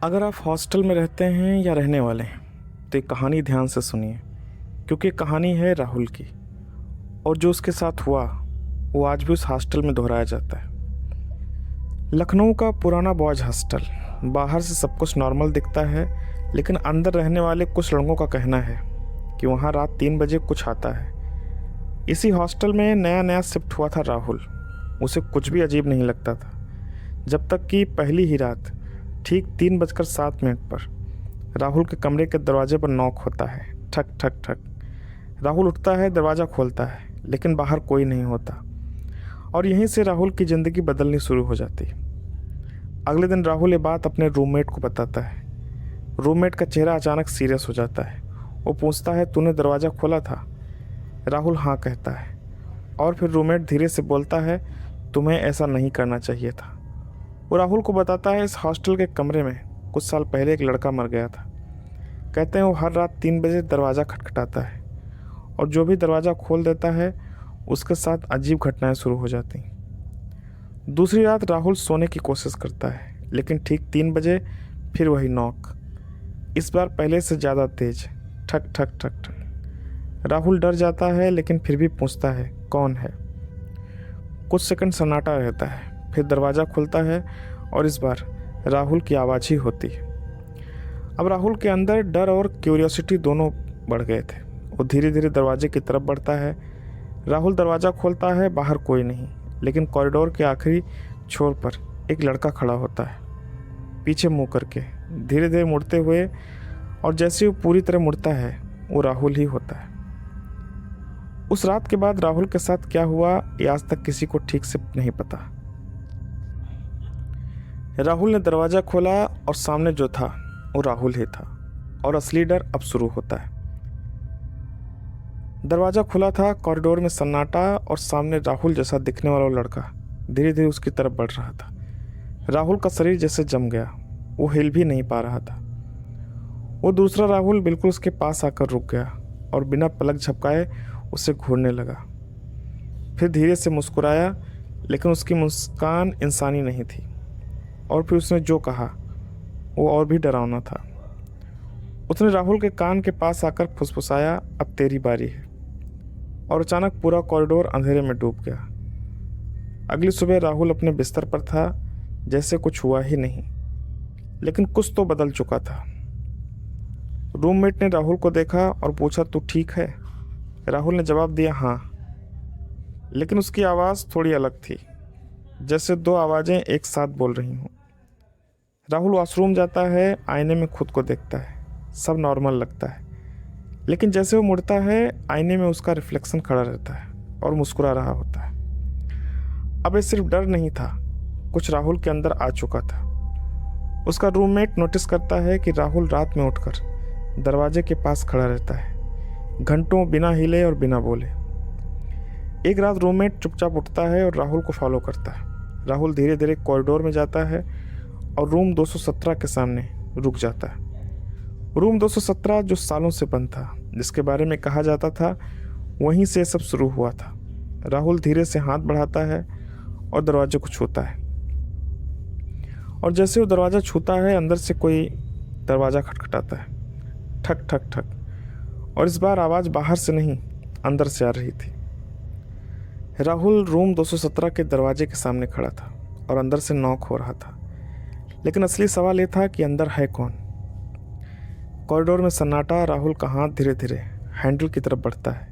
अगर आप हॉस्टल में रहते हैं या रहने वाले हैं तो ये कहानी ध्यान से सुनिए, क्योंकि ये कहानी है राहुल की। और जो उसके साथ हुआ वो आज भी उस हॉस्टल में दोहराया जाता है। लखनऊ का पुराना बॉयज हॉस्टल। बाहर से सब कुछ नॉर्मल दिखता है, लेकिन अंदर रहने वाले कुछ लड़कों का कहना है कि वहाँ रात 3 बजे कुछ आता है। इसी हॉस्टल में नया नया शिफ्ट हुआ था राहुल। उसे कुछ भी अजीब नहीं लगता था, जब तक कि पहली ही रात ठीक 3:07 पर राहुल के कमरे के दरवाजे पर नॉक होता है। ठक ठक ठक। राहुल उठता है, दरवाज़ा खोलता है, लेकिन बाहर कोई नहीं होता। और यहीं से राहुल की ज़िंदगी बदलनी शुरू हो जाती। अगले दिन राहुल ये बात अपने रूममेट को बताता है। रूममेट का चेहरा अचानक सीरियस हो जाता है। वो पूछता है, तूने दरवाज़ा खोला था? राहुल हाँ कहता है। और फिर रूममेट धीरे से बोलता है, तुम्हें ऐसा नहीं करना चाहिए था। वो राहुल को बताता है, इस हॉस्टल के कमरे में कुछ साल पहले एक लड़का मर गया था। कहते हैं वो हर रात 3 बजे दरवाज़ा खटखटाता है, और जो भी दरवाज़ा खोल देता है उसके साथ अजीब घटनाएं शुरू हो जाती। दूसरी रात राहुल सोने की कोशिश करता है, लेकिन ठीक 3 बजे फिर वही नॉक, इस बार पहले से ज़्यादा तेज। ठक ठक ठक ठक। राहुल डर जाता है, लेकिन फिर भी पूछता है, कौन है? कुछ सेकंड सन्नाटा रहता है, फिर दरवाज़ा खुलता है और इस बार राहुल की आवाज़ ही होती है। अब राहुल के अंदर डर और क्यूरियोसिटी दोनों बढ़ गए थे। वो धीरे धीरे दरवाजे की तरफ बढ़ता है। राहुल दरवाज़ा खोलता है, बाहर कोई नहीं, लेकिन कॉरिडोर के आखिरी छोर पर एक लड़का खड़ा होता है, पीछे मुँह करके, धीरे धीरे मुड़ते हुए। और जैसे वो पूरी तरह मुड़ता है, वो राहुल ही होता है। उस रात के बाद राहुल के साथ क्या हुआ ये आज तक किसी को ठीक से नहीं पता। राहुल ने दरवाज़ा खोला और सामने जो था वो राहुल ही था, और असली डर अब शुरू होता है। दरवाज़ा खुला था, कॉरिडोर में सन्नाटा, और सामने राहुल जैसा दिखने वाला लड़का धीरे धीरे उसकी तरफ बढ़ रहा था। राहुल का शरीर जैसे जम गया, वो हिल भी नहीं पा रहा था। वो दूसरा राहुल बिल्कुल उसके पास आकर रुक गया और बिना पलक झपकाए उसे घूरने लगा। फिर धीरे से मुस्कुराया, लेकिन उसकी मुस्कान इंसानी नहीं थी। और फिर उसने जो कहा वो और भी डरावना था। उसने राहुल के कान के पास आकर फुसफुसाया, अब तेरी बारी है। और अचानक पूरा कॉरिडोर अंधेरे में डूब गया। अगली सुबह राहुल अपने बिस्तर पर था, जैसे कुछ हुआ ही नहीं, लेकिन कुछ तो बदल चुका था। रूममेट ने राहुल को देखा और पूछा, तू ठीक है? राहुल ने जवाब दिया, हाँ, लेकिन उसकी आवाज़ थोड़ी अलग थी, जैसे 2 आवाज़ें एक साथ बोल रही हों। राहुल वॉशरूम जाता है, आईने में खुद को देखता है, सब नॉर्मल लगता है, लेकिन जैसे वो मुड़ता है, आईने में उसका रिफ्लेक्शन खड़ा रहता है और मुस्कुरा रहा होता है। अब ये सिर्फ डर नहीं था, कुछ राहुल के अंदर आ चुका था। उसका रूममेट नोटिस करता है कि राहुल रात में उठकर दरवाजे के पास खड़ा रहता है, घंटों बिना हिले और बिना बोले। एक रात रूममेट चुपचाप उठता है और राहुल को फॉलो करता है। राहुल धीरे धीरे कॉरिडोर में जाता है और रूम 217 के सामने रुक जाता है। रूम 217 जो सालों से बंद था, जिसके बारे में कहा जाता था, वहीं से सब शुरू हुआ था। राहुल धीरे से हाथ बढ़ाता है और दरवाजे को छूता है, और जैसे वो दरवाज़ा छूता है, अंदर से कोई दरवाज़ा खटखटाता है। ठक ठक ठक। और इस बार आवाज़ बाहर से नहीं, अंदर से आ रही थी। राहुल रूम 217 के दरवाजे के सामने खड़ा था और अंदर से नॉक हो रहा था, लेकिन असली सवाल ये था कि अंदर है कौन। कॉरिडोर में सन्नाटा। राहुल का हाथ धीरे धीरे हैंडल की तरफ बढ़ता है।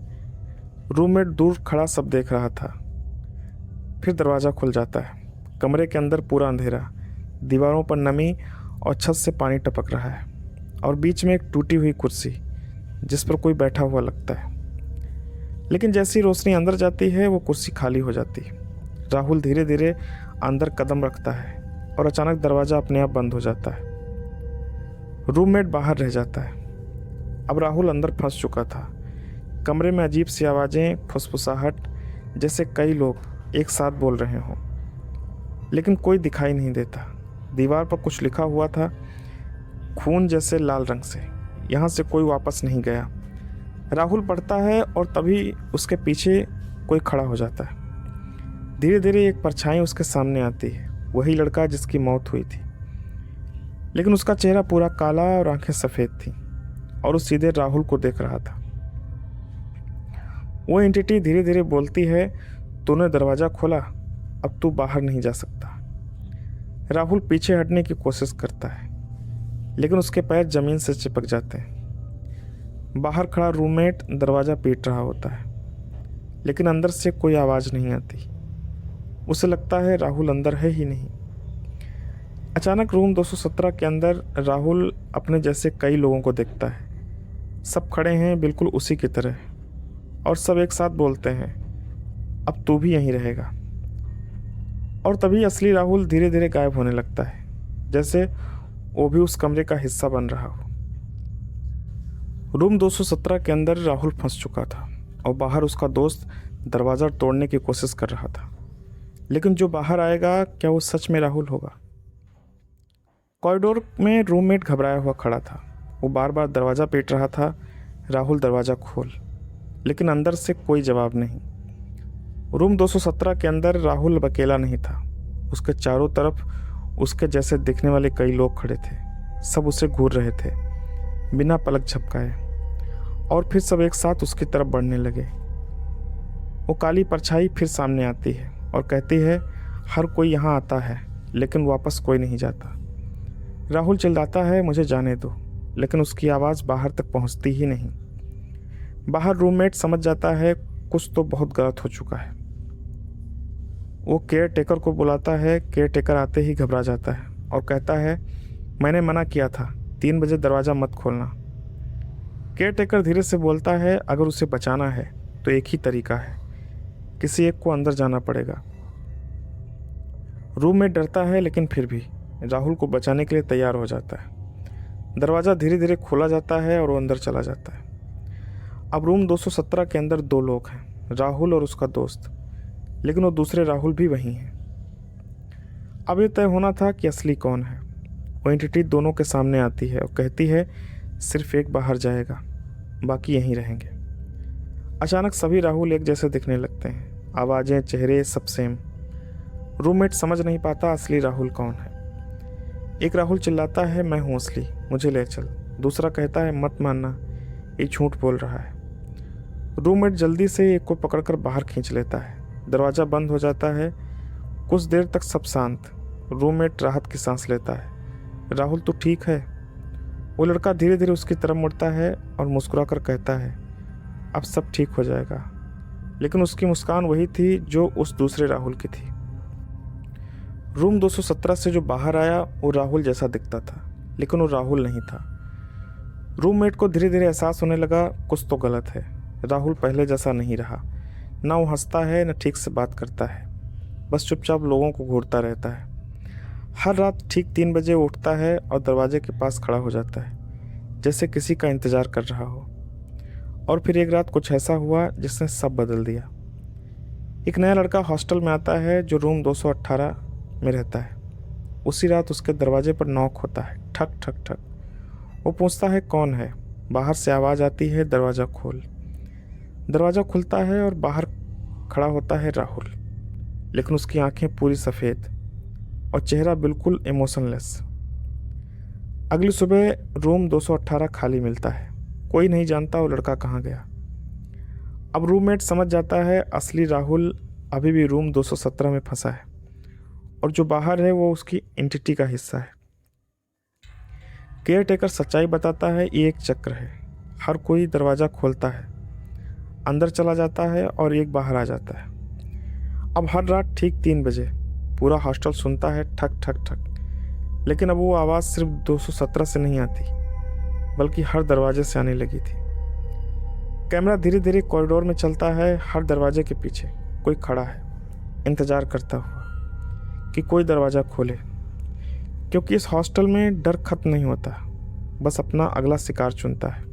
रूममेट दूर खड़ा सब देख रहा था। फिर दरवाज़ा खुल जाता है। कमरे के अंदर पूरा अंधेरा, दीवारों पर नमी और छत से पानी टपक रहा है, और बीच में एक टूटी हुई कुर्सी जिस पर कोई बैठा हुआ लगता है। लेकिन जैसी रोशनी अंदर जाती है, वो कुर्सी खाली हो जाती है। राहुल धीरे धीरे अंदर कदम रखता है और अचानक दरवाज़ा अपने आप बंद हो जाता है। रूममेट बाहर रह जाता है। अब राहुल अंदर फंस चुका था। कमरे में अजीब सी आवाज़ें, फुसफुसाहट, जैसे कई लोग एक साथ बोल रहे हों, लेकिन कोई दिखाई नहीं देता। दीवार पर कुछ लिखा हुआ था, खून जैसे लाल रंग से, यहाँ से कोई वापस नहीं गया। राहुल पढ़ता है और तभी उसके पीछे कोई खड़ा हो जाता है। धीरे धीरे एक परछाई उसके सामने आती है, वही लड़का जिसकी मौत हुई थी। लेकिन उसका चेहरा पूरा काला और आंखें सफ़ेद थीं और वो सीधे राहुल को देख रहा था। वो एंटिटी धीरे धीरे बोलती है, तूने दरवाज़ा खोला, अब तू बाहर नहीं जा सकता। राहुल पीछे हटने की कोशिश करता है लेकिन उसके पैर ज़मीन से चिपक जाते हैं। बाहर खड़ा रूममेट दरवाज़ा पीट रहा होता है लेकिन अंदर से कोई आवाज़ नहीं आती। उसे लगता है राहुल अंदर है ही नहीं। अचानक रूम 217 के अंदर राहुल अपने जैसे कई लोगों को देखता है। सब खड़े हैं बिल्कुल उसी की तरह और सब एक साथ बोलते हैं, अब तू भी यहीं रहेगा। और तभी असली राहुल धीरे धीरे गायब होने लगता है, जैसे वो भी उस कमरे का हिस्सा बन रहा हो। रूम 217 के अंदर राहुल फंस चुका था और बाहर उसका दोस्त दरवाज़ा तोड़ने की कोशिश कर रहा था, लेकिन जो बाहर आएगा क्या वो सच में राहुल होगा? कॉरिडोर में रूममेट घबराया हुआ खड़ा था। वो बार बार दरवाज़ा पीट रहा था, राहुल दरवाज़ा खोल, लेकिन अंदर से कोई जवाब नहीं। रूम 217 के अंदर राहुल अकेला नहीं था। उसके चारों तरफ उसके जैसे दिखने वाले कई लोग खड़े थे। सब उसे घूर रहे थे बिना पलक झपकाए और फिर सब एक साथ उसकी तरफ बढ़ने लगे। वो काली परछाई फिर सामने आती है और कहती है, हर कोई यहाँ आता है लेकिन वापस कोई नहीं जाता। राहुल चिल्लाता है, मुझे जाने दो, लेकिन उसकी आवाज़ बाहर तक पहुँचती ही नहीं। बाहर रूममेट समझ जाता है कुछ तो बहुत गलत हो चुका है। वो केयर टेकर को बुलाता है। केयर टेकर आते ही घबरा जाता है और कहता है, मैंने मना किया था 3 बजे दरवाज़ा मत खोलना। केयर टेकर धीरे से बोलता है, अगर उसे बचाना है तो एक ही तरीका है, किसी एक को अंदर जाना पड़ेगा। रूममेट डरता है लेकिन फिर भी राहुल को बचाने के लिए तैयार हो जाता है। दरवाज़ा धीरे धीरे खोला जाता है और वो अंदर चला जाता है। अब रूम 217 के अंदर 2 लोग हैं, राहुल और उसका दोस्त, लेकिन वो दूसरे राहुल भी वहीं हैं। अब ये तय होना था कि असली कौन है। वो एंटिटी दोनों के सामने आती है और कहती है, सिर्फ एक बाहर जाएगा, बाकी यहीं रहेंगे। अचानक सभी राहुल एक जैसे दिखने लगते हैं, आवाज़ें, चेहरे सब सेम। रूममेट समझ नहीं पाता असली राहुल कौन है। एक राहुल चिल्लाता है, मैं हूँ असली, मुझे ले चल। दूसरा कहता है, मत मानना, ये झूठ बोल रहा है। रूममेट जल्दी से एक को पकड़कर बाहर खींच लेता है। दरवाज़ा बंद हो जाता है। कुछ देर तक सब शांत। रूममेट राहत की सांस लेता है। राहुल तो ठीक है। वो लड़का धीरे धीरे उसकी तरफ मुड़ता है और मुस्कुराकर कहता है, अब सब ठीक हो जाएगा। लेकिन उसकी मुस्कान वही थी जो उस दूसरे राहुल की थी। रूम 217 से जो बाहर आया वो राहुल जैसा दिखता था, लेकिन वो राहुल नहीं था। रूममेट को धीरे धीरे एहसास होने लगा कुछ तो गलत है। राहुल पहले जैसा नहीं रहा। ना वो हंसता है, न ठीक से बात करता है, बस चुपचाप लोगों को घूरता रहता है। हर रात ठीक 3 बजे वो उठता है और दरवाजे के पास खड़ा हो जाता है, जैसे किसी का इंतज़ार कर रहा हो। और फिर एक रात कुछ ऐसा हुआ जिसने सब बदल दिया। एक नया लड़का हॉस्टल में आता है जो रूम 218 में रहता है। उसी रात उसके दरवाजे पर नॉक होता है, ठक ठक ठक। वो पूछता है, कौन है? बाहर से आवाज़ आती है, दरवाज़ा खोल। दरवाज़ा खुलता है और बाहर खड़ा होता है राहुल, लेकिन उसकी आंखें पूरी सफ़ेद और चेहरा बिल्कुल इमोशनलेस। अगली सुबह रूम 218 खाली मिलता है। कोई नहीं जानता वो लड़का कहाँ गया। अब रूममेट समझ जाता है असली राहुल अभी भी रूम 217 में फंसा है और जो बाहर है वो उसकी एंटिटी का हिस्सा है। केयर टेकर सच्चाई बताता है, ये एक चक्र है। हर कोई दरवाज़ा खोलता है, अंदर चला जाता है और एक बाहर आ जाता है। अब हर रात ठीक 3 बजे पूरा हॉस्टल सुनता है, ठक ठक ठक। लेकिन अब वो आवाज़ सिर्फ 217 से नहीं आती, बल्कि हर दरवाजे से आने लगी थी। कैमरा धीरे धीरे कॉरिडोर में चलता है। हर दरवाजे के पीछे कोई खड़ा है, इंतज़ार करता हुआ कि कोई दरवाज़ा खोले, क्योंकि इस हॉस्टल में डर खत्म नहीं होता, बस अपना अगला शिकार चुनता है।